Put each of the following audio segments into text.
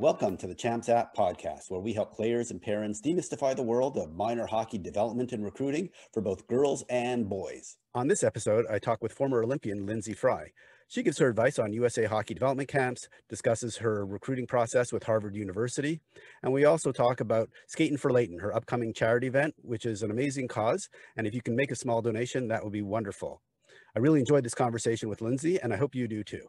Welcome to the Champs App podcast, where we help players and parents demystify the world of minor hockey development and recruiting for both girls and boys. On this episode, I talk with former Olympian Lindsay Fry. She gives her advice on USA hockey development camps, discusses her recruiting process with Harvard University, and we also talk about Skating for Layton, her upcoming charity event, which is an amazing cause, and if you can make a small donation, that would be wonderful. I really enjoyed this conversation with Lindsay, and I hope you do too.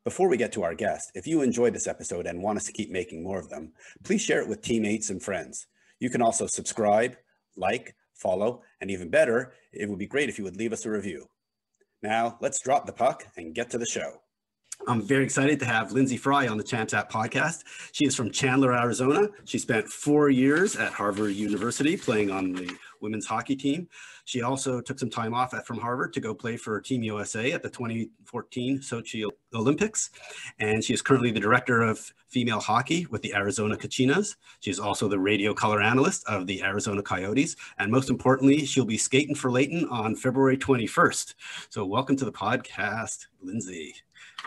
Before we get to our guest, if you enjoyed this episode and want us to keep making more of them, please share it with teammates and friends. You can also subscribe, like, follow, and even better, it would be great if you would leave us a review. Now, let's drop the puck and get to the show. I'm very excited to have Lindsay Fry on the Champs App podcast. She is from Chandler, Arizona. She spent 4 years at Harvard University playing on the women's hockey team. She also took some time off from Harvard to go play for Team USA at the 2014 Sochi Olympics. And she is currently the director of female hockey with the Arizona Kachinas. She is also the radio color analyst of the Arizona Coyotes. And most importantly, she'll be skating for Layton on February 21st. So welcome to the podcast, Lindsay.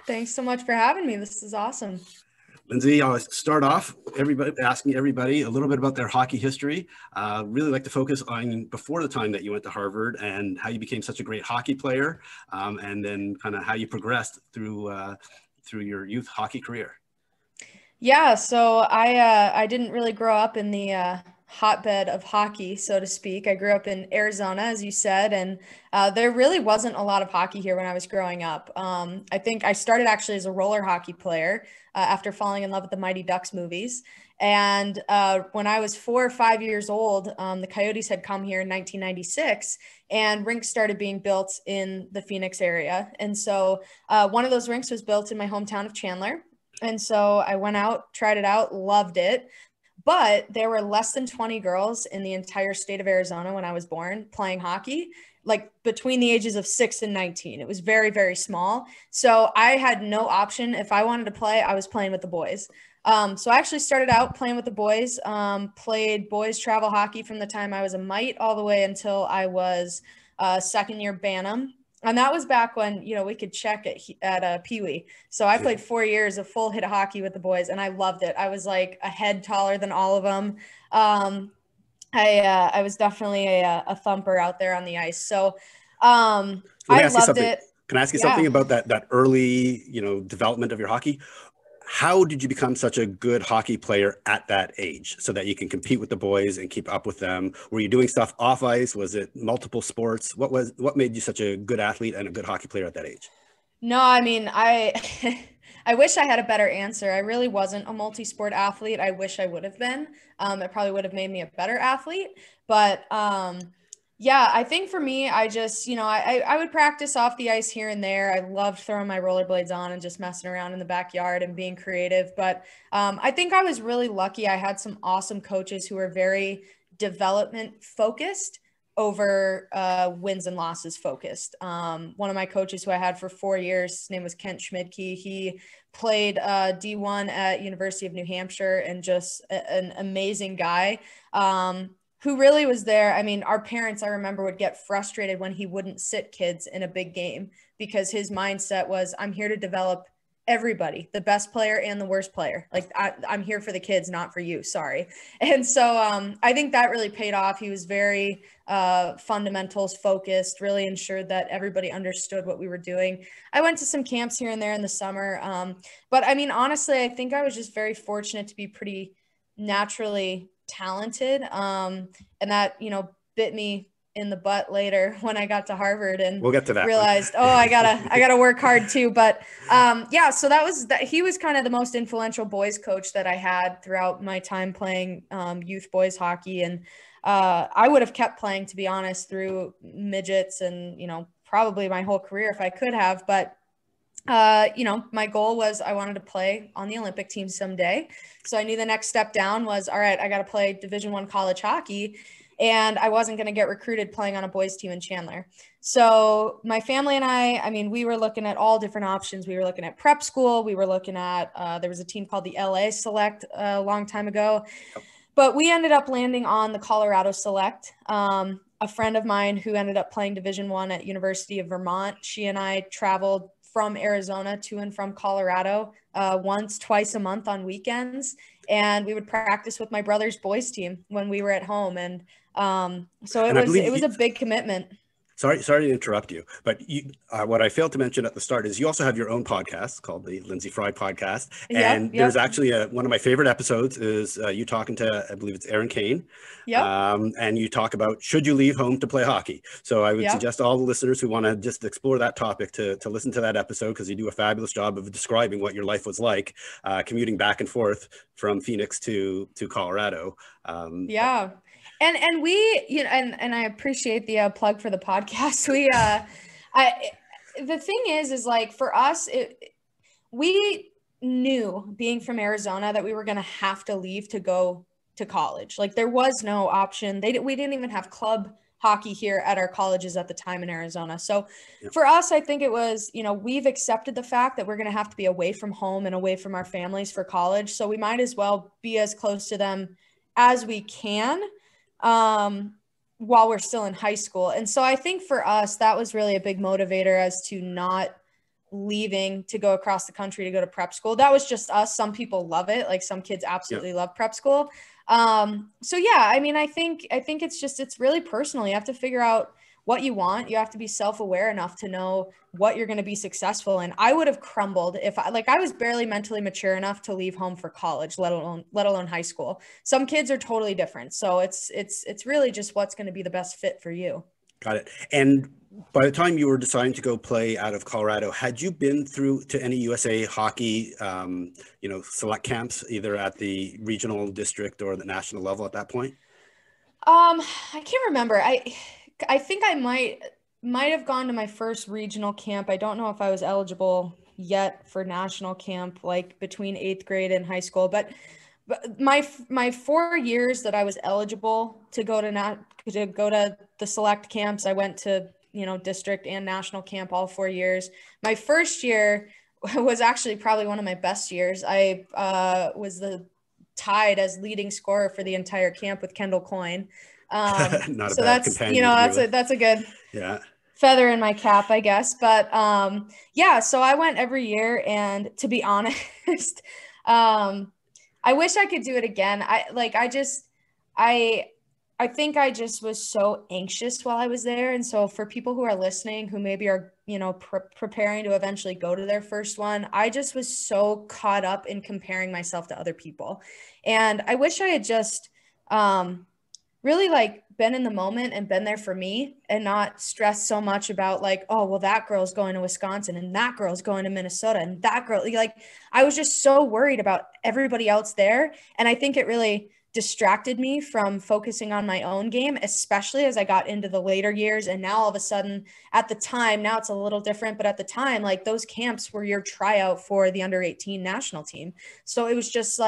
Thanks so much for having me. This is awesome. Lindsay, I'll start off asking everybody a little bit about their hockey history. Really like to focus on before the time that you went to Harvard and how you became such a great hockey player, and then kind of how you progressed through your youth hockey career. Yeah, so I didn't really grow up in the hotbed of hockey, so to speak. I grew up in Arizona, as you said, and there really wasn't a lot of hockey here when I was growing up. I think I started actually as a roller hockey player after falling in love with the Mighty Ducks movies. And when I was 4 or 5 years old, the Coyotes had come here in 1996, and rinks started being built in the Phoenix area. And so one of those rinks was built in my hometown of Chandler. And so I went out, tried it out, loved it. But there were less than 20 girls in the entire state of Arizona when I was born playing hockey, like between the ages of 6 and 19. It was very, very small. So I had no option. If I wanted to play, I was playing with the boys. So I actually started out playing with the boys, played boys travel hockey from the time I was a mite all the way until I was second year Bantam. And that was back when, we could check at Pee Wee. So I played 4 years of full hit of hockey with the boys, and I loved it. I was like a head taller than all of them. I was definitely a thumper out there on the ice. So I loved it. Can I ask you something about that early, development of your hockey? How did you become such a good hockey player at that age so that you can compete with the boys and keep up with them? Were you doing stuff off ice? Was it multiple sports? What made you such a good athlete and a good hockey player at that age? No, I mean, I wish I had a better answer. I really wasn't a multi-sport athlete. I wish I would have been. It probably would have made me a better athlete. But yeah, I think for me, I just, I would practice off the ice here and there. I loved throwing my rollerblades on and just messing around in the backyard and being creative. But I think I was really lucky. I had some awesome coaches who were very development focused over wins and losses focused. One of my coaches who I had for 4 years, his name was Kent Schmidtke. He played D1 at University of New Hampshire and just an amazing guy. Who really was there. I mean, our parents, I remember, would get frustrated when he wouldn't sit kids in a big game because his mindset was, I'm here to develop everybody, the best player and the worst player. Like I'm here for the kids, not for you. Sorry. And so I think that really paid off. He was very fundamentals focused, really ensured that everybody understood what we were doing. I went to some camps here and there in the summer. But I mean, honestly, I think I was just very fortunate to be pretty naturally talented. And that, bit me in the butt later when I got to Harvard and we'll get to that realized, I gotta work hard too. But yeah, so he was kind of the most influential boys coach that I had throughout my time playing youth boys hockey. And I would have kept playing, to be honest, through midgets and, probably my whole career if I could have, but my goal was I wanted to play on the Olympic team someday. So I knew the next step down was, all right, I got to play Division I college hockey. And I wasn't going to get recruited playing on a boys team in Chandler. So my family and I mean, we were looking at all different options. We were looking at prep school. We were looking at, there was a team called the LA Select a long time ago, but we ended up landing on the Colorado Select. A friend of mine who ended up playing Division I at University of Vermont, she and I traveled from Arizona to and from Colorado once, twice a month on weekends. And we would practice with my brother's boys team when we were at home. And so it was a big commitment. Sorry to interrupt you, but what I failed to mention at the start is you also have your own podcast called the Lindsay Fry podcast. And there's actually one of my favorite episodes is you talking to, I believe it's Aaron Kane. And you talk about, should you leave home to play hockey? So I would suggest all the listeners who want to just explore that topic to listen to that episode, because you do a fabulous job of describing what your life was like commuting back and forth from Phoenix to Colorado. And we, you know, and I appreciate the plug for the podcast. The thing is like for us, we knew, being from Arizona, that we were going to have to leave to go to college. Like there was no option. We didn't even have club hockey here at our colleges at the time in Arizona. So for us, I think it was, you know, we've accepted the fact that we're going to have to be away from home and away from our families for college. So we might as well be as close to them as we can while we're still in high school. And so I think for us, that was really a big motivator as to not leaving to go across the country to go to prep school. That was just us. Some people love it. Like some kids absolutely love prep school. So yeah, I mean, I think it's really personal. You have to figure out what you want. You have to be self-aware enough to know what you're going to be successful in. I would have crumbled if I was barely mentally mature enough to leave home for college, let alone high school. Some kids are totally different. So it's really just what's going to be the best fit for you. Got it. And by the time you were deciding to go play out of Colorado, had you been through to any USA hockey, select camps, either at the regional, district, or the national level at that point? I can't remember. I think I might have gone to my first regional camp. I don't know if I was eligible yet for national camp, like between 8th grade and high school, but my 4 years that I was eligible to go to the select camps, I went to, district and national camp all 4 years. My first year was actually probably one of my best years. I was tied as leading scorer for the entire camp with Kendall Coyne. So that's, that's a good feather in my cap, I guess. But so I went every year, and to be honest, I wish I could do it again. I think I just was so anxious while I was there. And so for people who are listening, who maybe are, preparing to eventually go to their first one, I just was so caught up in comparing myself to other people. And I wish I had just really been in the moment and been there for me, and not stressed so much about that girl's going to Wisconsin, and that girl's going to Minnesota, and that girl, I was just so worried about everybody else there. And I think it really distracted me from focusing on my own game, especially as I got into the later years. And now all of a sudden, at the time, now it's a little different, but at the time, those camps were your tryout for the under 18 national team. So it was just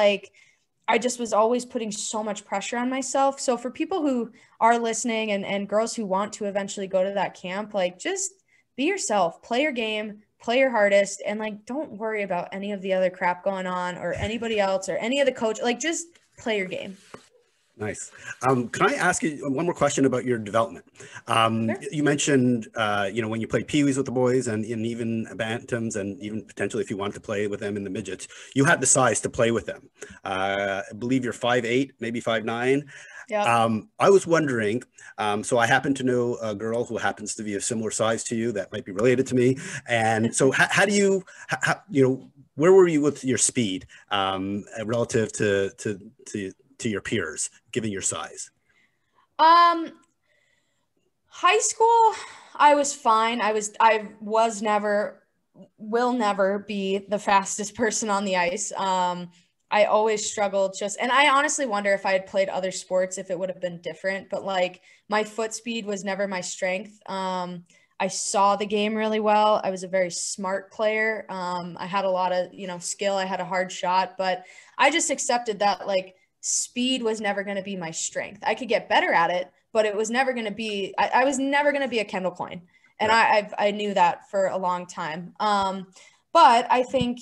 I just was always putting so much pressure on myself. So for people who are listening and girls who want to eventually go to that camp, just be yourself, play your game, play your hardest, and don't worry about any of the other crap going on or anybody else or any of the coach, just play your game. Nice. Can I ask you one more question about your development? Sure. You mentioned, when you played peewees with the boys and even bantams, and even potentially if you wanted to play with them in the midgets, you had the size to play with them. I believe you're 5'8", maybe 5'9". Yeah. I was wondering, so I happen to know a girl who happens to be a similar size to you that might be related to me. And so how do you, where were you with your speed relative to your peers, given your size? High school, I was fine. I will never be the fastest person on the ice. I always struggled and I honestly wonder if I had played other sports, if it would have been different, but my foot speed was never my strength. I saw the game really well. I was a very smart player. I had a lot of, skill. I had a hard shot, but I just accepted that speed was never going to be my strength. I could get better at it, but it was never going to be, I was never going to be a Kendall Coyne. And right. I knew that for a long time. But I think,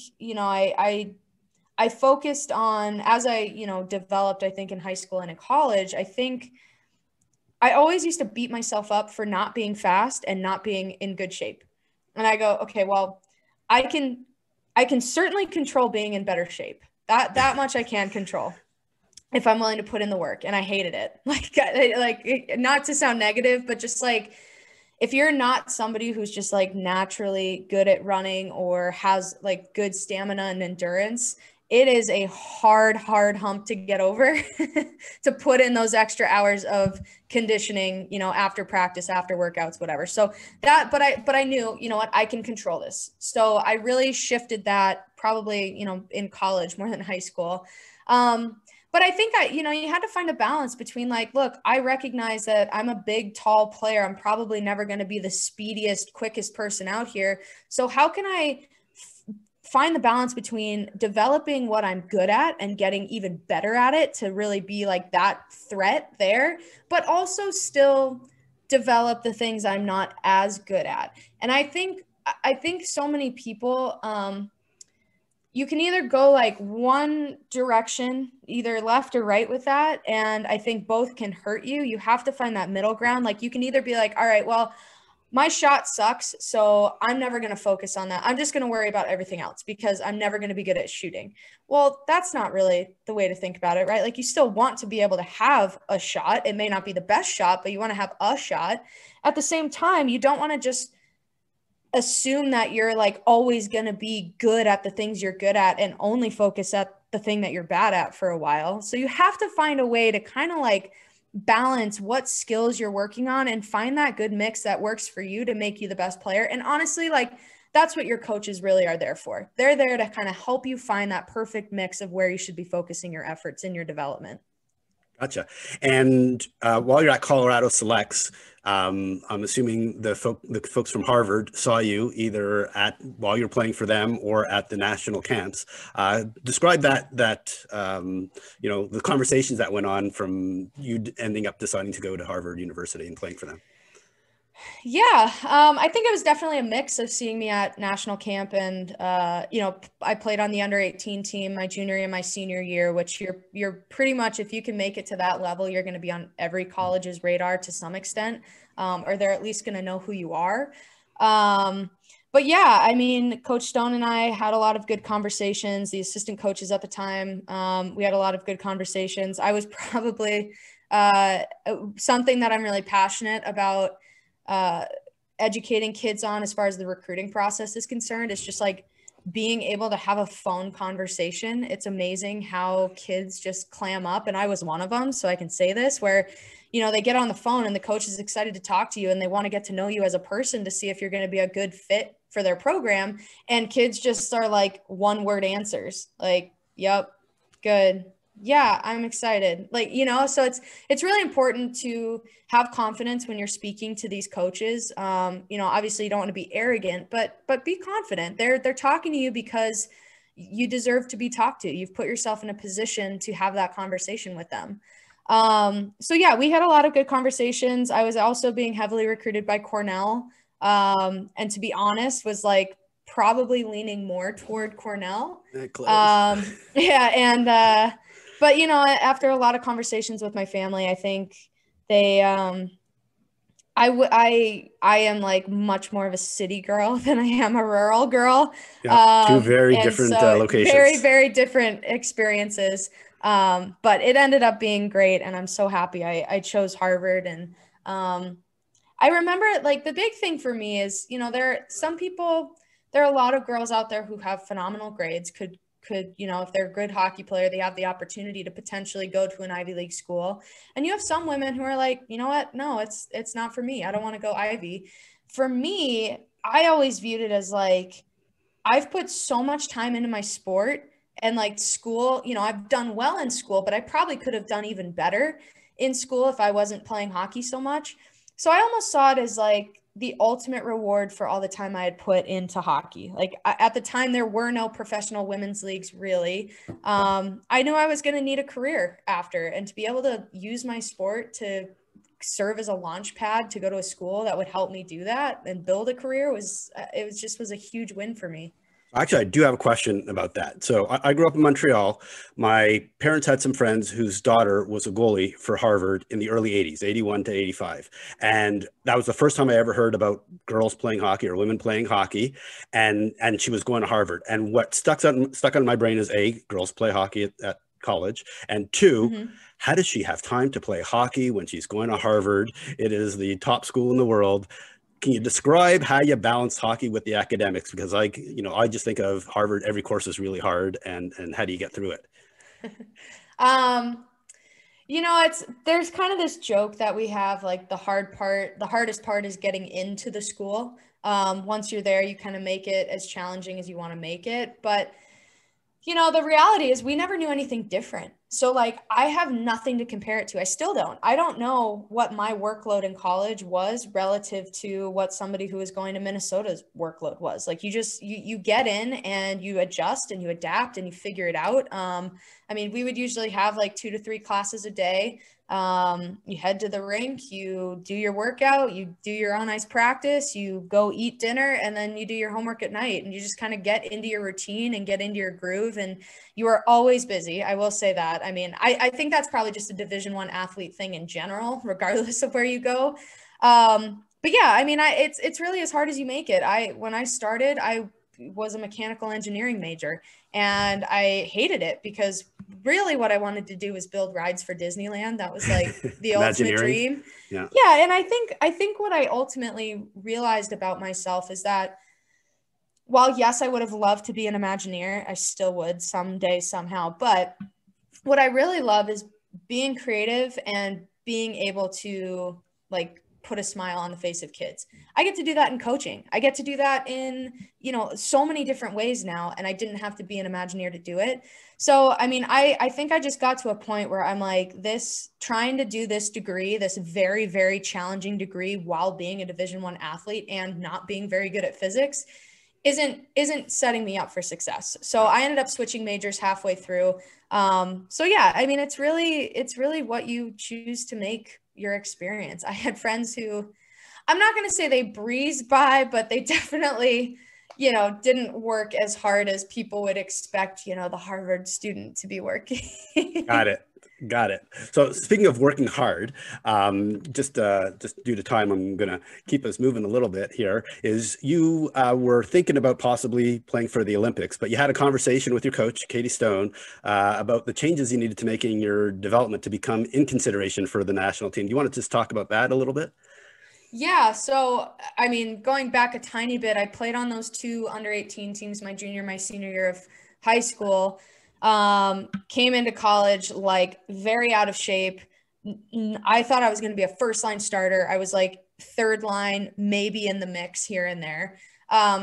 I focused on, as I, developed, I think in high school and in college, I think I always used to beat myself up for not being fast and not being in good shape. And I go, okay, well, I can certainly control being in better shape. That much I can control if I'm willing to put in the work. And I hated it. Like not to sound negative, but just like, if you're not somebody who's just like naturally good at running or has like good stamina and endurance, it is a hard hump to get over to put in those extra hours of conditioning, you know, after practice, after workouts, whatever. So that, but I knew, you know what, I can control this. So I really shifted that probably, you know, in college more than high school. But I think you know, you had to find a balance between like, look, I recognize that I'm a big, tall player. I'm probably never going to be the speediest, quickest person out here. So how can I find the balance between developing what I'm good at and getting even better at it to really be like that threat there, but also still develop the things I'm not as good at. And I think so many people, you can either go like one direction, either left or right with that. And I think both can hurt you. You have to find that middle ground. Like you can either be like, all right, well, my shot sucks, so I'm never going to focus on that. I'm just going to worry about everything else because I'm never going to be good at shooting. Well, that's not really the way to think about it, right? Like you still want to be able to have a shot. It may not be the best shot, but you want to have a shot. At the same time, you don't want to just assume that you're like always going to be good at the things you're good at and only focus at the thing that you're bad at for a while. So you have to find a way to kind of like balance what skills you're working on and find that good mix that works for you to make you the best player. And honestly, like that's what your coaches really are there for. They're there to kind of help you find that perfect mix of where you should be focusing your efforts in your development. Gotcha. And while you're at Colorado Selects, I'm assuming the folks from Harvard saw you either while you're playing for them or at the national camps. Describe that you know, the conversations that went on from you ending up deciding to go to Harvard University and playing for them. Yeah, I think it was definitely a mix of seeing me at national camp and, you know, I played on the under-18 team my junior and my senior year, which you're pretty much, if you can make it to that level, you're going to be on every college's radar to some extent, or they're at least going to know who you are. But yeah, I mean, Coach Stone and I had a lot of good conversations. The assistant coaches at the time, we had a lot of good conversations. I was probably something that I'm really passionate about educating kids on as far as the recruiting process is concerned. It's just like being able to have a phone conversation. It's amazing how kids just clam up. And I was one of them. So I can say this where, you know, they get on the phone and the coach is excited to talk to you and they want to get to know you as a person to see if you're going to be a good fit for their program. And kids just are like one word answers like, yep, good. Yeah, I'm excited. Like, you know, so it's really important to have confidence when you're speaking to these coaches. You know, obviously you don't want to be arrogant, but be confident. They're talking to you because you deserve to be talked to. You've put yourself in a position to have that conversation with them. So yeah, we had a lot of good conversations. I was also being heavily recruited by Cornell. And to be honest, was like probably leaning more toward Cornell. Yeah. And, but, you know, after a lot of conversations with my family, I think they, I am like much more of a city girl than I am a rural girl. Yeah, two very different locations. Very, very different experiences. But it ended up being great. And I'm so happy I chose Harvard. And I remember like the big thing for me is, you know, there are a lot of girls out there who have phenomenal grades, could, you know, if they're a good hockey player, they have the opportunity to potentially go to an Ivy League school. And you have some women who are like, you know what? No, it's not for me. I don't want to go Ivy. For me, I always viewed it as like, I've put so much time into my sport and like school, you know, I've done well in school, but I probably could have done even better in school if I wasn't playing hockey so much. So I almost saw it as like the ultimate reward for all the time I had put into hockey. Like at the time, there were no professional women's leagues really. I knew I was going to need a career after, and to be able to use my sport to serve as a launch pad to go to a school that would help me do that and build a career was a huge win for me. Actually, I do have a question about that. So I grew up in Montreal. My parents had some friends whose daughter was a goalie for Harvard in the early 80s, 81 to 85. And that was the first time I ever heard about girls playing hockey or women playing hockey. And she was going to Harvard. And what stuck on my brain is A, girls play hockey at college. And two, Mm-hmm. how does she have time to play hockey when she's going to Harvard? It is the top school in the world. Can you describe how you balance hockey with the academics? Because I just think of Harvard, every course is really hard, and how do you get through it? Um, there's kind of this joke that we have, like the hardest part is getting into the school. Once you're there, you kind of make it as challenging as you want to make it. But the reality is we never knew anything different. So like I have nothing to compare it to. I still don't. I don't know what my workload in college was relative to what somebody who was going to Minnesota's workload was. Like you get in and you adjust and you adapt and you figure it out. I mean, we would usually have like 2 to 3 classes a day. You head to the rink, you do your workout, you do your on ice practice, you go eat dinner, and then you do your homework at night, and you just kind of get into your routine and get into your groove. And you are always busy. I will say that. I mean, I think that's probably just a Division I athlete thing in general, regardless of where you go. But yeah, I mean, it's really as hard as you make it. When I started, I was a mechanical engineering major, and I hated it because really what I wanted to do was build rides for Disneyland. That was like the ultimate dream. Yeah. Yeah. And I think what I ultimately realized about myself is that while yes, I would have loved to be an Imagineer, I still would someday, somehow. But what I really love is being creative and being able to like put a smile on the face of kids. I get to do that in coaching. I get to do that in, so many different ways now. And I didn't have to be an Imagineer to do it. So, I mean, I think I just got to a point where I'm like trying to do this degree, this very, very challenging degree while being a Division I athlete and not being very good at physics isn't setting me up for success. So I ended up switching majors halfway through. So yeah, I mean, it's really what you choose to make your experience. I had friends who, I'm not going to say they breezed by, but they definitely, didn't work as hard as people would expect, the Harvard student to be working. Got it. Got it. So speaking of working hard, just due to time, I'm going to keep us moving a little bit here, is you were thinking about possibly playing for the Olympics, but you had a conversation with your coach, Katie Stone, about the changes you needed to make in your development to become in consideration for the national team. Do you want to just talk about that a little bit? Yeah. So, I mean, going back a tiny bit, I played on those 2 under-18 teams, my junior, my senior year of high school. Came into college like very out of shape. I thought I was going to be a first line starter. I was like third line, maybe in the mix here and there.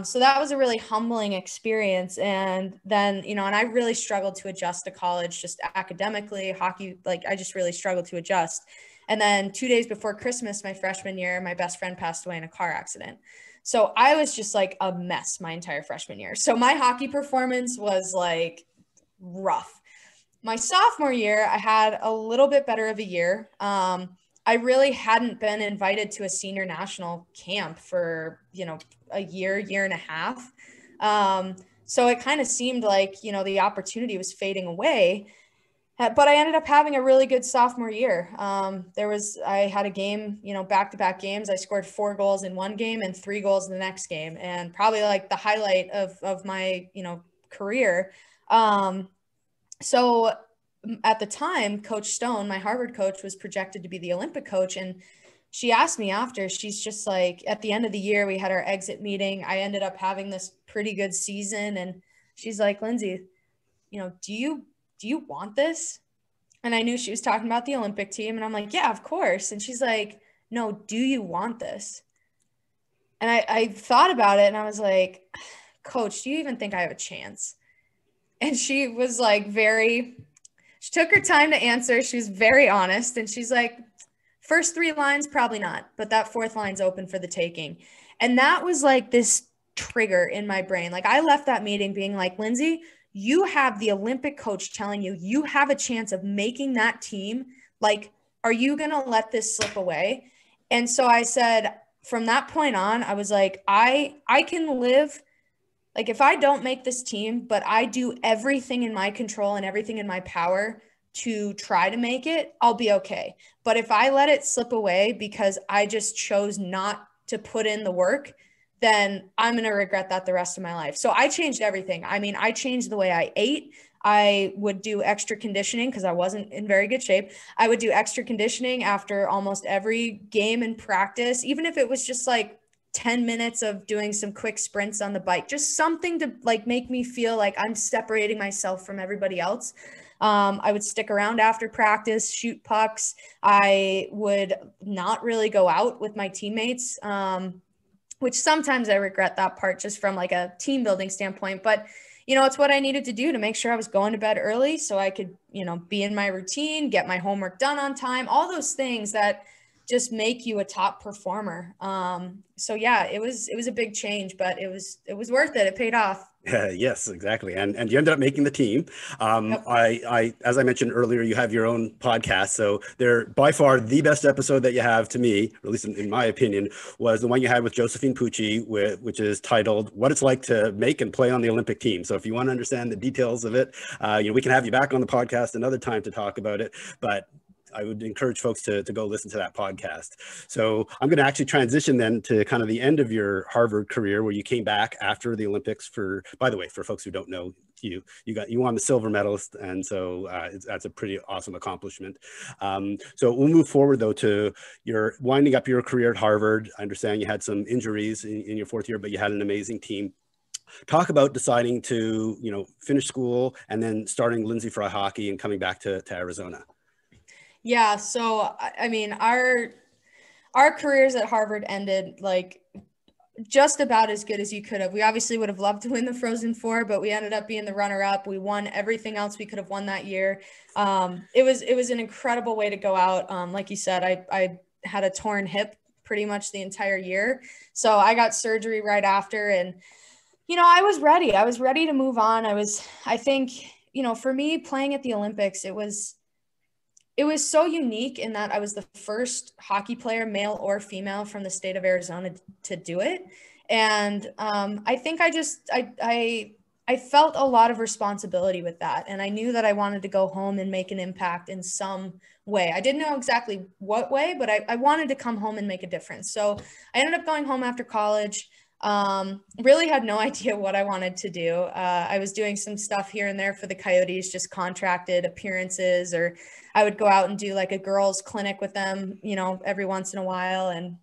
So that was a really humbling experience. And then, and I really struggled to adjust to college, just academically, hockey, like I just really struggled to adjust. And then 2 days before Christmas, my freshman year, my best friend passed away in a car accident. So I was just like a mess my entire freshman year. So my hockey performance was like rough. My sophomore year, I had a little bit better of a year. I really hadn't been invited to a senior national camp for, a year and a half. So it kind of seemed like, the opportunity was fading away. But I ended up having a really good sophomore year. I had a game, back-to-back games. I scored 4 goals in one game and 3 goals in the next game. And probably like the highlight of my, career. So at the time, Coach Stone, my Harvard coach, was projected to be the Olympic coach. And she asked me after, she's just like, at the end of the year, we had our exit meeting. I ended up having this pretty good season. And she's like, Lindsay, do you want this? And I knew she was talking about the Olympic team. And I'm like, yeah, of course. And she's like, no, do you want this? And I thought about it and I was like, Coach, do you even think I have a chance? And she was like she took her time to answer. She was very honest. And she's like, first 3 lines, probably not. But that 4th line's open for the taking. And that was like this trigger in my brain. Like I left that meeting being like, Lindsay, you have the Olympic coach telling you have a chance of making that team. Like, are you going to let this slip away? And so I said, from that point on, I was like, I can live like if I don't make this team, but I do everything in my control and everything in my power to try to make it, I'll be okay. But if I let it slip away because I just chose not to put in the work, then I'm going to regret that the rest of my life. So I changed everything. I mean, I changed the way I ate. I would do extra conditioning because I wasn't in very good shape. I would do extra conditioning after almost every game and practice, even if it was just like 10 minutes of doing some quick sprints on the bike, just something to like make me feel like I'm separating myself from everybody else. I would stick around after practice, shoot pucks. I would not really go out with my teammates, which sometimes I regret that part just from like a team building standpoint. But, you know, it's what I needed to do to make sure I was going to bed early so I could, you know, be in my routine, get my homework done on time, all those things that just make you a top performer. So yeah, it was a big change, but it was worth it. It paid off. Yes, exactly. And you ended up making the team. Yep. I, as I mentioned earlier, you have your own podcast. So they're by far the best episode that you have to me, or at least in my opinion, was the one you had with Josephine Pucci, which is titled "What It's Like to Make and Play on the Olympic Team." So if you want to understand the details of it, we can have you back on the podcast another time to talk about it. But I would encourage folks to go listen to that podcast. So I'm going to actually transition then to kind of the end of your Harvard career, where you came back after the Olympics by the way, for folks who don't know, you won the silver medalist. And so that's a pretty awesome accomplishment. So we'll move forward though to your winding up your career at Harvard. I understand you had some injuries in your fourth year, but you had an amazing team. Talk about deciding to, finish school and then starting Lindsay Fry hockey and coming back to Arizona. Yeah. So, I mean, our careers at Harvard ended like just about as good as you could have. We obviously would have loved to win the Frozen Four, but we ended up being the runner-up. We won everything else we could have won that year. It was an incredible way to go out. Like you said, I had a torn hip pretty much the entire year. So I got surgery right after, and I was ready. I was ready to move on. I think, for me playing at the Olympics, it was so unique in that I was the first hockey player, male or female, from the state of Arizona to do it. And I think I felt a lot of responsibility with that. And I knew that I wanted to go home and make an impact in some way. I didn't know exactly what way, but I wanted to come home and make a difference. So I ended up going home after college. Really had no idea what I wanted to do. I was doing some stuff here and there for the Coyotes, just contracted appearances, or I would go out and do like a girls clinic with them, every once in a while. And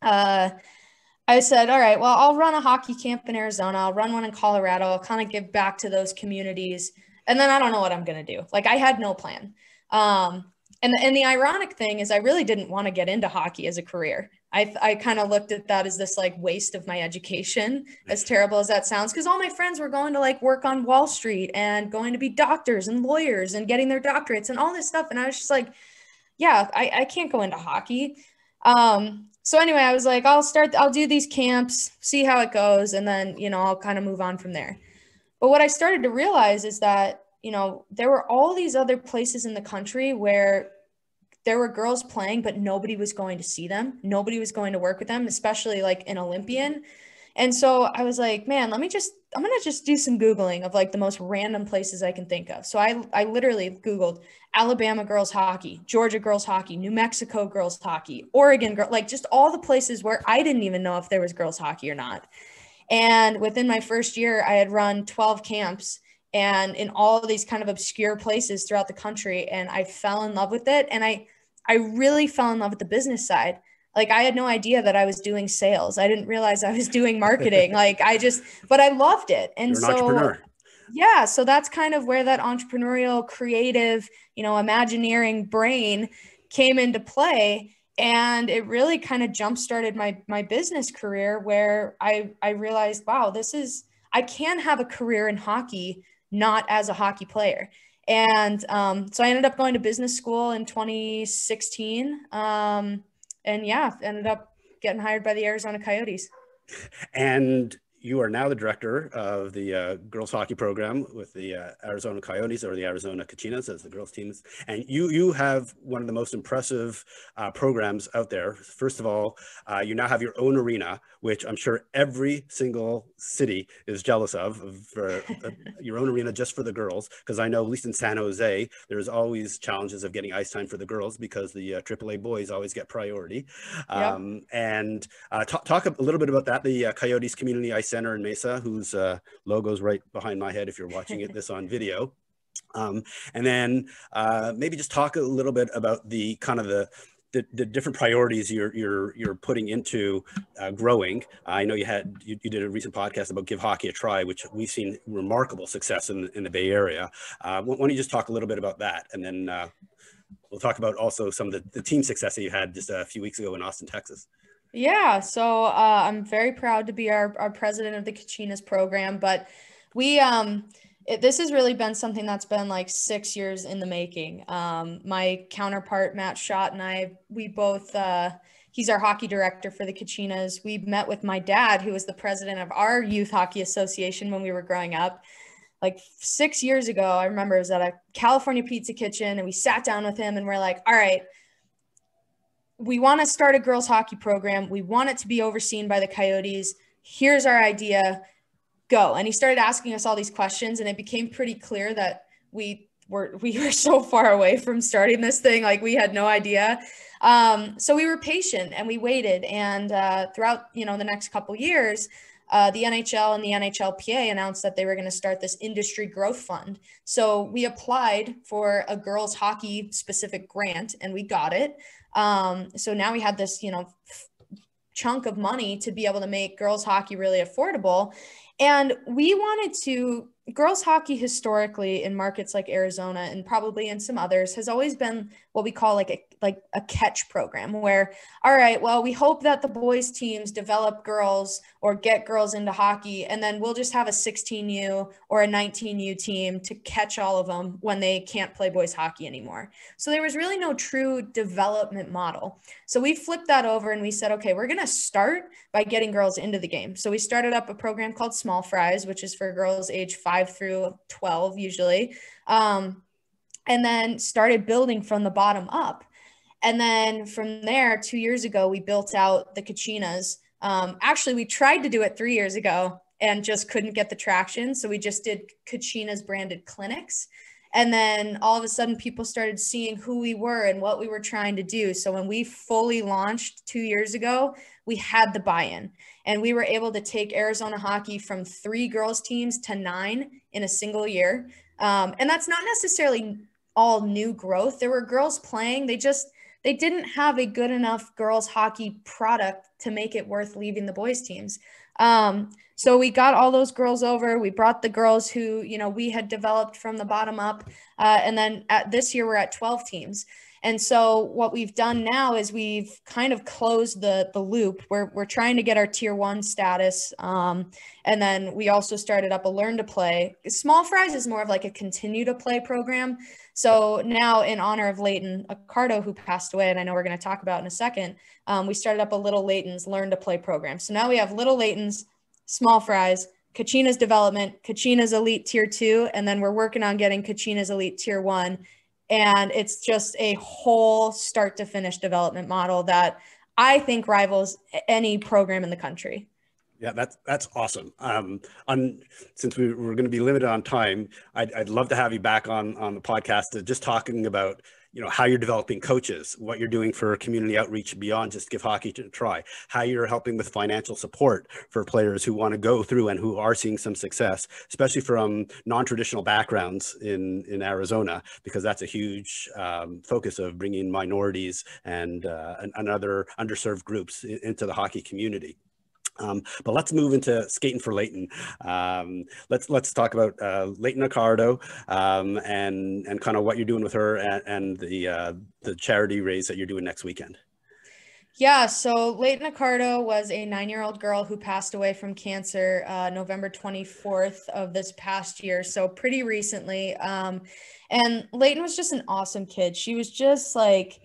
I said, all right, well, I'll run a hockey camp in Arizona. I'll run one in Colorado. I'll kind of give back to those communities. And then I don't know what I'm going to do. Like, I had no plan. And the ironic thing is I really didn't want to get into hockey as a career. I kind of looked at that as this like waste of my education, as terrible as that sounds, because all my friends were going to like work on Wall Street and going to be doctors and lawyers and getting their doctorates and all this stuff. And I was just like, yeah, I can't go into hockey. So anyway, I was like, I'll do these camps, see how it goes. And then, I'll kind of move on from there. But what I started to realize is that, there were all these other places in the country where there were girls playing, but nobody was going to see them. Nobody was going to work with them, especially like an Olympian. And so I was like, man, I'm going to just do some Googling of like the most random places I can think of. So I literally Googled Alabama girls hockey, Georgia girls hockey, New Mexico girls hockey, Oregon, like just all the places where I didn't even know if there was girls hockey or not. And within my first year, I had run 12 camps and in all of these kind of obscure places throughout the country. And I fell in love with it. And I really fell in love with the business side. Like, I had no idea that I was doing sales. I didn't realize I was doing marketing. But I loved it. And You're an entrepreneur. Yeah. So that's kind of where that entrepreneurial, creative, Imagineering brain came into play. And it really kind of jump-started my business career, where I realized, wow, I can have a career in hockey, not as a hockey player. And so I ended up going to business school in 2016. And yeah, ended up getting hired by the Arizona Coyotes. And you are now the director of the girls hockey program with the Arizona Coyotes, or the Arizona Kachinas as the girls teams. And you have one of the most impressive programs out there. First of all, you now have your own arena, which I'm sure every single city is jealous of your own arena just for the girls. Because I know, at least in San Jose, there's always challenges of getting ice time for the girls because the AAA boys always get priority. Yep. And talk a little bit about that. The Coyotes Community Ice Center in Mesa, whose logo's right behind my head if you're watching this on video. And then maybe just talk a little bit about the kind of the different priorities you're putting into growing. I know you did a recent podcast about Give Hockey a Try, which we've seen remarkable success in the Bay Area. Why don't you just talk a little bit about that, and then we'll talk about also some of the team success that you had just a few weeks ago in Austin, Texas. Yeah, so I'm very proud to be our president of the Kachinas program, but this has really been something that's been like 6 years in the making. My counterpart, Matt Schott, and I, we both, he's our hockey director for the Kachinas. We met with my dad, who was the president of our youth hockey association when we were growing up. Like 6 years ago, I remember it was at a California Pizza Kitchen, and we sat down with him and we're like, all right, we want to start a girls hockey program. We want it to be overseen by the Coyotes. Here's our idea. Go. And he started asking us all these questions, and it became pretty clear that we were so far away from starting this thing. Like, we had no idea. So we were patient and we waited. And throughout, the next couple years, the NHL and the NHLPA announced that they were going to start this industry growth fund. So we applied for a girls hockey specific grant, and we got it. So now we had this, chunk of money to be able to make girls hockey really affordable. And we wanted to, girls hockey historically in markets like Arizona and probably in some others has always been what we call like a catch program, where, all right, well, we hope that the boys teams develop girls or get girls into hockey, and then we'll just have a 16U or a 19U team to catch all of them when they can't play boys hockey anymore. So there was really no true development model. So we flipped that over and we said, okay, we're going to start by getting girls into the game. So we started up a program called Small Fries, which is for girls age 5 through 12 usually, and then started building from the bottom up. And then from there, 2 years ago, we built out the Kachinas. Actually, we tried to do it 3 years ago and just couldn't get the traction. So we just did Kachinas branded clinics. And then all of a sudden, people started seeing who we were and what we were trying to do. So when we fully launched 2 years ago, we had the buy-in. And we were able to take Arizona hockey from 3 girls teams to 9 in a single year. And that's not necessarily all new growth. There were girls playing. They didn't have a good enough girls hockey product to make it worth leaving the boys teams. So we got all those girls over. We brought the girls who, we had developed from the bottom up. And then this year we're at 12 teams. And so what we've done now is we've kind of closed the loop. We're trying to get our tier 1 status. And then we also started up a learn to play. Small Fries is more of like a continue to play program. So now, in honor of Leighton Accardo, who passed away, and I know we're going to talk about in a second, we started up a Little Leighton's learn to play program. So now we have Little Leighton's, Small Fries, Kachinas development, Kachinas elite tier 2, and then we're working on getting Kachinas elite tier 1. And it's just a whole start to finish development model that I think rivals any program in the country. Yeah, that's awesome. Since we're going to be limited on time, I'd love to have you back on the podcast, just talking about how you're developing coaches, what you're doing for community outreach beyond just Give Hockey a Try, how you're helping with financial support for players who want to go through and who are seeing some success, especially from non-traditional backgrounds in Arizona, because that's a huge focus of bringing minorities and other underserved groups into the hockey community. But let's move into skating for Leighton. Let's talk about Leighton Accardo and kind of what you're doing with her and the charity raise that you're doing next weekend. Yeah, so Leighton Accardo was a 9-year-old girl who passed away from cancer November 24th of this past year, so pretty recently. And Leighton was just an awesome kid. She was just like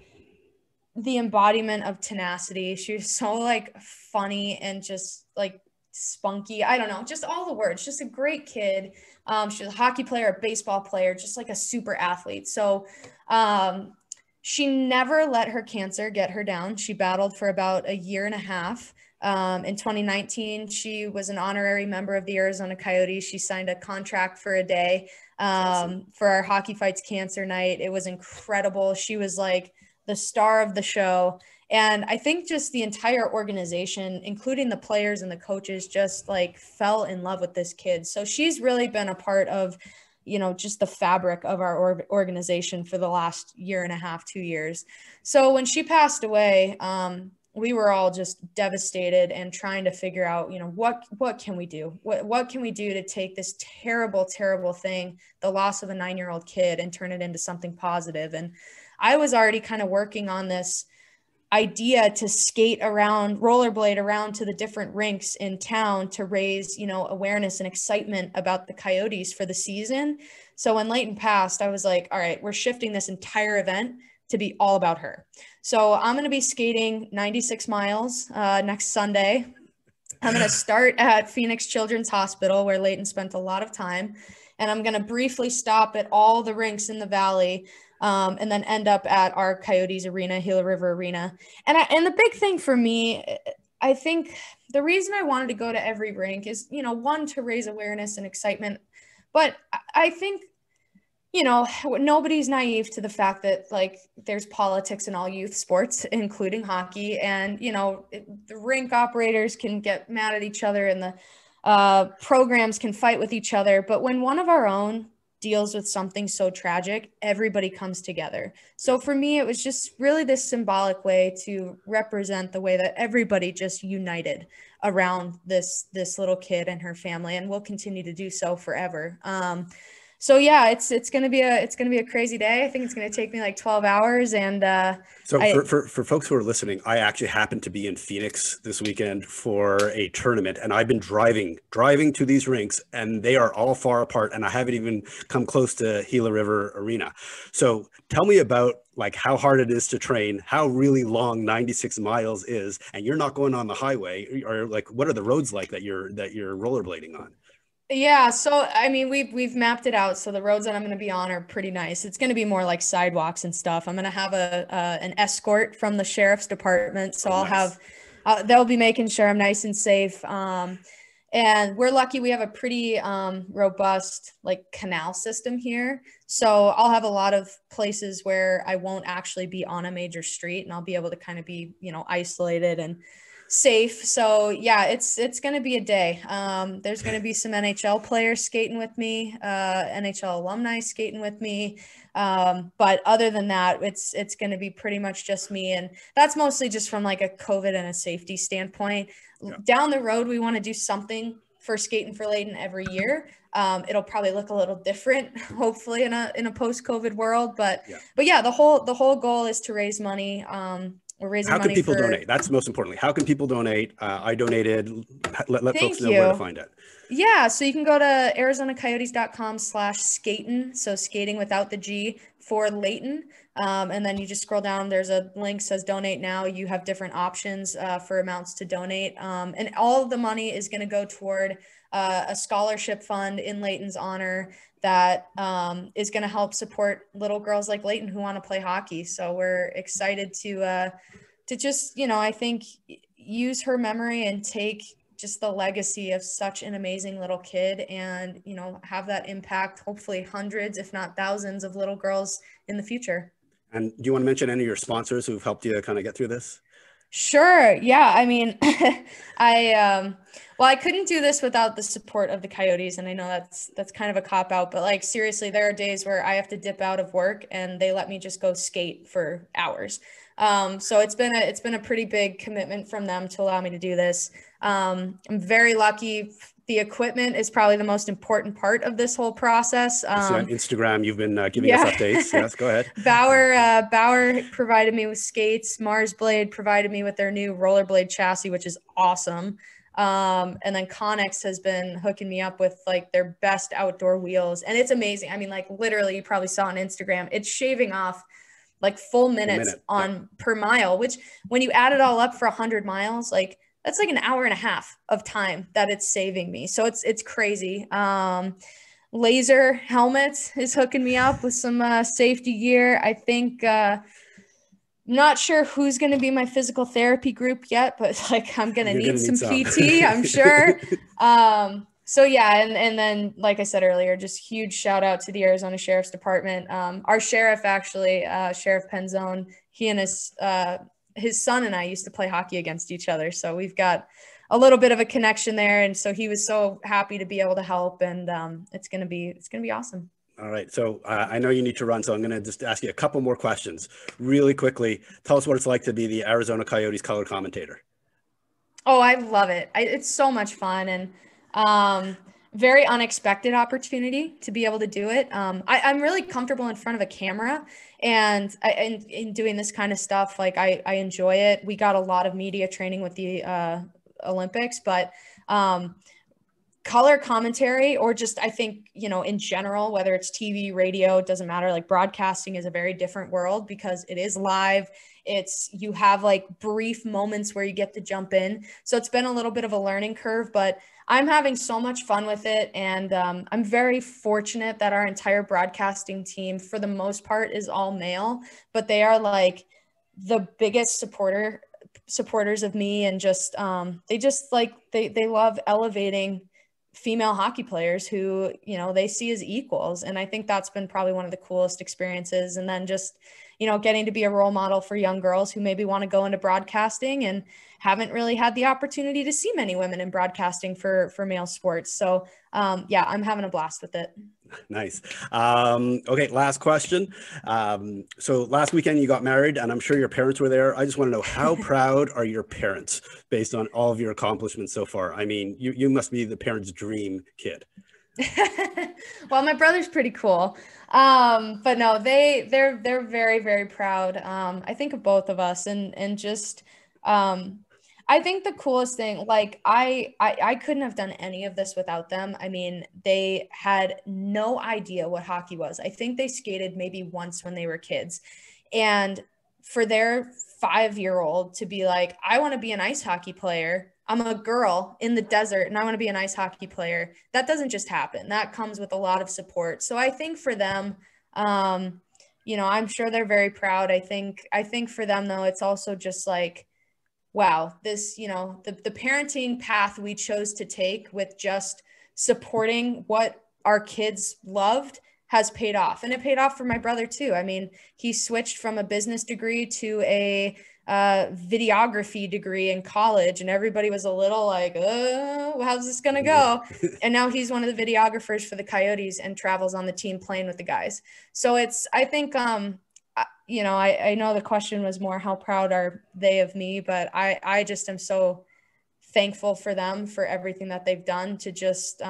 the embodiment of tenacity. She was so like funny and just like spunky. I don't know, just all the words, just a great kid. She was a hockey player, a baseball player, just like a super athlete. So she never let her cancer get her down. She battled for about a year and a half. In 2019, she was an honorary member of the Arizona Coyotes. She signed a contract for a day for our Hockey Fights Cancer Night. It was incredible. She was like the star of the show. And I think just the entire organization, including the players and the coaches, just like fell in love with this kid. So she's really been a part of, you know, just the fabric of our organization for the last year and a half, 2 years. So when she passed away, we were all just devastated and trying to figure out, you know, what can we do? What can we do to take this terrible, terrible thing, the loss of a 9-year-old kid, and turn it into something positive? And I was already kind of working on this idea to skate around, rollerblade around to the different rinks in town to raise, you know, awareness and excitement about the Coyotes for the season. So when Leighton passed, I was like, all right, we're shifting this entire event to be all about her. So I'm going to be skating 96 miles next Sunday. I'm going to start at Phoenix Children's Hospital, where Leighton spent a lot of time. And I'm going to briefly stop at all the rinks in the Valley, and then end up at our Coyotes arena, Gila River Arena. And the big thing for me, I think the reason I wanted to go to every rink is, you know, one, to raise awareness and excitement. But I think, you know, nobody's naive to the fact that, like, there's politics in all youth sports, including hockey. And, you know, the rink operators can get mad at each other and the programs can fight with each other. But when one of our own deals with something so tragic, everybody comes together. So for me, it was just really this symbolic way to represent the way that everybody just united around this little kid and her family, and will continue to do so forever. So yeah, it's gonna be a crazy day. I think it's gonna take me like 12 hours. And for folks who are listening, I actually happened to be in Phoenix this weekend for a tournament, and I've been driving to these rinks, and they are all far apart, and I haven't even come close to Gila River Arena. So tell me about like how hard it is to train, how really long 96 miles is, and you're not going on the highway, or like what are the roads like that you're rollerblading on? Yeah, so I mean, we've mapped it out. So the roads that I'm going to be on are pretty nice. It's going to be more like sidewalks and stuff. I'm going to have an escort from the sheriff's department, so I'll nice. have they'll be making sure I'm nice and safe. And we're lucky we have a pretty robust like canal system here. So I'll have a lot of places where I won't actually be on a major street, and I'll be able to kind of be, you know, isolated and safe. So yeah, it's going to be a day. There's going to be some NHL players skating with me, NHL alumni skating with me. But other than that, it's going to be pretty much just me. And that's mostly just from like a COVID and a safety standpoint. Yeah. Down the road, we want to do something for Skating for Leighton every year. It'll probably look a little different, hopefully in a post-COVID world. But yeah, the whole goal is to raise money. We're raising money. How can people donate? That's most importantly. How can people donate? I donated. Let folks know where to find it. Yeah, so you can go to arizonacoyotes.com/skating. So skating without the G for Leighton. And then you just scroll down. There's a link says donate now. You have different options for amounts to donate. And all of the money is going to go toward a scholarship fund in Leighton's honor that is going to help support little girls like Leighton who want to play hockey. So we're excited to just, you know, I think use her memory and take just the legacy of such an amazing little kid, and, you know, have that impact, hopefully hundreds, if not thousands of little girls in the future. And do you want to mention any of your sponsors who've helped you kind of get through this? Sure. Yeah. I mean, I couldn't do this without the support of the Coyotes. And I know that's kind of a cop out, but like, seriously, there are days where I have to dip out of work and they let me just go skate for hours. So it's been a pretty big commitment from them to allow me to do this. I'm very lucky. The equipment is probably the most important part of this whole process. I see on Instagram, you've been giving us updates. Yes, go ahead. Bauer provided me with skates. Mars Blade provided me with their new rollerblade chassis, which is awesome. And then Connex has been hooking me up with like their best outdoor wheels. And it's amazing. I mean, like literally you probably saw on Instagram, it's shaving off like full minutes per mile, which when you add it all up for 100 miles, like that's like an hour and a half of time that it's saving me. So it's crazy. Laser helmet is hooking me up with some safety gear. I think not sure who's going to be my physical therapy group yet, but like I'm going to need some PT, I'm sure. So yeah, and then like I said earlier, just huge shout out to the Arizona Sheriff's Department. Our sheriff actually, Sheriff Penzone, he and his son and I used to play hockey against each other. So we've got a little bit of a connection there. And so he was so happy to be able to help, and it's going to be awesome. All right. So I know you need to run, so I'm going to just ask you a couple more questions really quickly. Tell us what it's like to be the Arizona Coyotes color commentator. Oh, I love it. It's so much fun, and very unexpected opportunity to be able to do it. I'm really comfortable in front of a camera, and in doing this kind of stuff, like I enjoy it. We got a lot of media training with the Olympics, but color commentary, or just, I think, in general, whether it's TV, radio, it doesn't matter. Like broadcasting is a very different world because it is live. You have like brief moments where you get to jump in. So it's been a little bit of a learning curve, but I'm having so much fun with it. And I'm very fortunate that our entire broadcasting team, for the most part, is all male, but they are like the biggest supporters of me. And just, they love elevating female hockey players who, they see as equals. And I think that's been probably one of the coolest experiences. And then just, getting to be a role model for young girls who maybe want to go into broadcasting and haven't really had the opportunity to see many women in broadcasting for male sports. So yeah, I'm having a blast with it. Nice. Okay, last question. So last weekend you got married, and I'm sure your parents were there. I just want to know, how proud are your parents based on all of your accomplishments so far? I mean, you must be the parents' dream kid. Well, my brother's pretty cool. But no, they're very, very proud. I think of both of us, and just, I think the coolest thing, like I couldn't have done any of this without them. I mean, they had no idea what hockey was. I think they skated maybe once when they were kids. And for their 5-year-old to be like, I want to be an ice hockey player. I'm a girl in the desert and I want to be an ice hockey player. That doesn't just happen. That comes with a lot of support. So I think for them, I'm sure they're very proud. I think for them though, it's also just like, wow, this, the parenting path we chose to take with just supporting what our kids loved has paid off. And it paid off for my brother too. I mean, he switched from a business degree to a videography degree in college, and everybody was a little like, oh, how's this going to go? And now he's one of the videographers for the Coyotes and travels on the team playing with the guys. So I think, I know the question was more, how proud are they of me? But I just am so thankful for them, for everything that they've done to just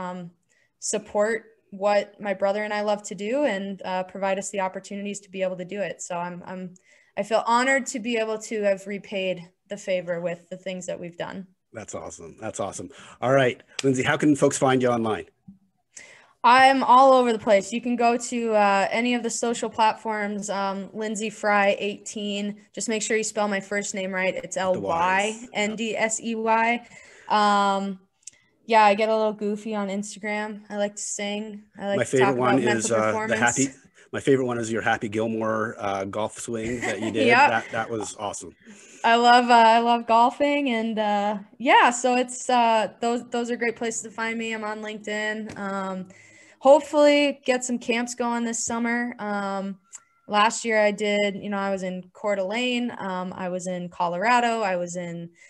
support what my brother and I love to do, and provide us the opportunities to be able to do it. So I feel honored to be able to have repaid the favor with the things that we've done. That's awesome. That's awesome. All right, Lindsay, how can folks find you online? I'm all over the place. You can go to any of the social platforms, Lindsay Fry 18. Just make sure you spell my first name right. It's Lyndsey. Yeah, I get a little goofy on Instagram. I like to sing. I like to talk about mental performance. My favorite one is your Happy Gilmore golf swing that you did. Yep. That was awesome. I love golfing, and yeah, so it's those are great places to find me. I'm on LinkedIn. Hopefully get some camps going this summer. Last year I did, I was in Coeur d'Alene. I was in Colorado.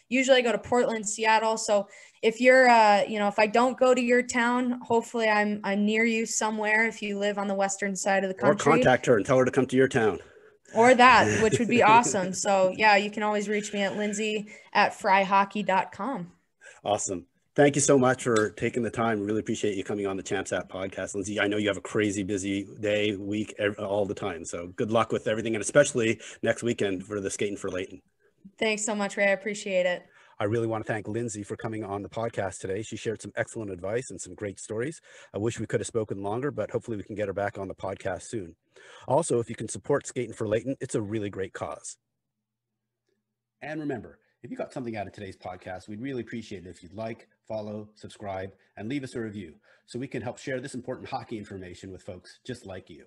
Usually I go to Portland, Seattle. So if you're, if I don't go to your town, hopefully I'm near you somewhere if you live on the western side of the country. Or contact her and tell her to come to your town. Or that, which would be awesome. So yeah, you can always reach me at Lindsey@fryehockey.com. Awesome. Thank you so much for taking the time. Really appreciate you coming on the Champs App podcast, Lindsay. I know you have a crazy busy day, week, all the time. So good luck with everything, and especially next weekend for the Skating for Leighton. Thanks so much, Ray. I appreciate it. I really want to thank Lindsay for coming on the podcast today. She shared some excellent advice and some great stories. I wish we could have spoken longer, but hopefully we can get her back on the podcast soon. Also, if you can support Skating for Leighton, it's a really great cause. And remember, If you got something out of today's podcast, we'd really appreciate it if you'd like, follow, subscribe, and leave us a review so we can help share this important hockey information with folks just like you.